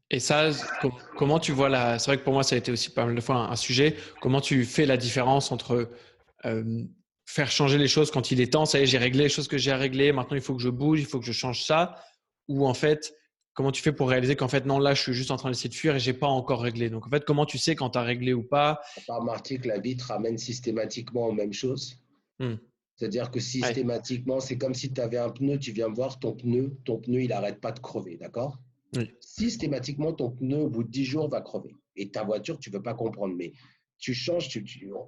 Et ça, comment tu vois la… C'est vrai que pour moi, ça a été aussi pas mal de fois un sujet. Comment tu fais la différence entre euh, faire changer les choses quand il est temps, ça y est, j'ai réglé les choses que j'ai à régler, maintenant il faut que je bouge, il faut que je change ça, ou en fait, comment tu fais pour réaliser qu'en fait, non, là, je suis juste en train d'essayer de fuir et j'ai pas encore réglé. Donc en fait, comment tu sais quand tu as réglé ou pas? Tu as remarqué que la vie te ramène systématiquement aux mêmes choses. Hmm. C'est-à-dire que Ouais. systématiquement, c'est comme si tu avais un pneu, tu viens me voir, ton pneu, il n'arrête pas de crever, d'accord? Oui. Systématiquement, ton pneu, au bout de 10 jours, va crever. Et ta voiture, tu ne veux pas comprendre, mais tu changes,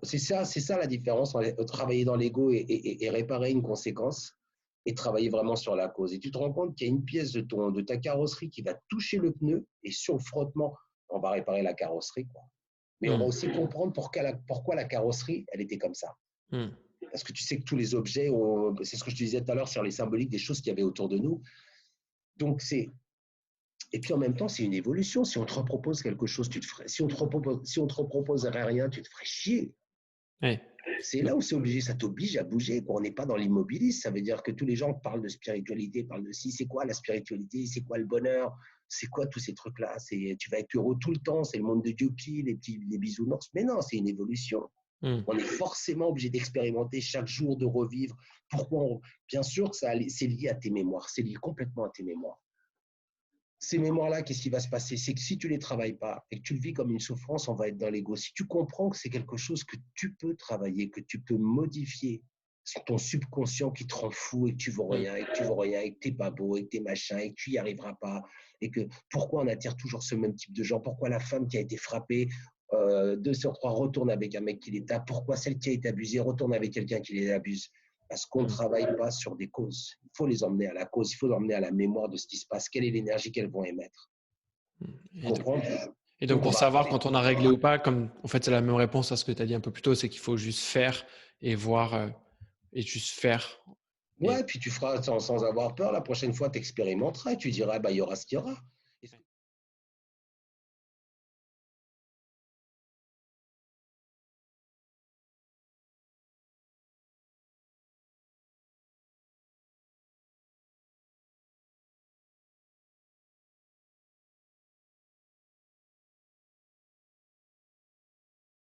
c'est ça la différence entre travailler dans l'ego et réparer une conséquence et travailler vraiment sur la cause. Et tu te rends compte qu'il y a une pièce de ta carrosserie qui va toucher le pneu et sur le frottement, on va réparer la carrosserie, quoi. Mais on va Hmm. aussi comprendre pourquoi la carrosserie, elle était comme ça. Hmm. Parce que tu sais que tous les objets, c'est ce que je te disais tout à l'heure sur les symboliques des choses qu'il y avait autour de nous. Donc, et puis en même temps, c'est une évolution. Si on te repropose quelque chose, tu te ferais, si on te reproposerait rien, tu te ferais chier. Ouais. C'est Donc, là où c'est obligé, ça t'oblige à bouger. On n'est pas dans l'immobilisme. Ça veut dire que tous les gens parlent de spiritualité, parlent de si, c'est quoi la spiritualité, c'est quoi le bonheur, c'est quoi tous ces trucs-là. Tu vas être heureux tout le temps, c'est le monde de Yuppie, les bisounours. Mais non, c'est une évolution. hmm. On est forcément obligé d'expérimenter chaque jour, de revivre. Bien sûr que c'est lié à tes mémoires, c'est lié complètement à tes mémoires. Ces mémoires-là, qu'est-ce qui va se passer? C'est que si tu ne les travailles pas et que tu le vis comme une souffrance, on va être dans l'ego. Si tu comprends que c'est quelque chose que tu peux travailler, que tu peux modifier, c'est ton subconscient qui te rend fou et que tu ne vaux Hmm. rien, et que tu vaux rien, et que tu n'es pas beau, et que tu es machin, et que tu n'y arriveras pas, et que pourquoi on attire toujours ce même type de gens? Pourquoi la femme qui a été frappée 2 sur 3 retourne avec un mec qui les tape? Pourquoi celle qui a été abusée retourne avec quelqu'un qui les abuse? Parce qu'on ne Hmm. travaille pas sur des causes. Il faut les emmener à la cause, il faut les emmener à la mémoire de ce qui se passe, quelle est l'énergie qu'elles vont émettre. Hmm. Tu comprends? Et donc, Donc on pour va savoir arrêter. quand on a réglé ou pas, comme en fait, c'est la même réponse à ce que tu as dit un peu plus tôt, c'est qu'il faut juste faire et voir et juste faire. Et Ouais, puis tu feras sans avoir peur. La prochaine fois, tu expérimenteras et tu diras, bah, il y aura ce qu'il y aura.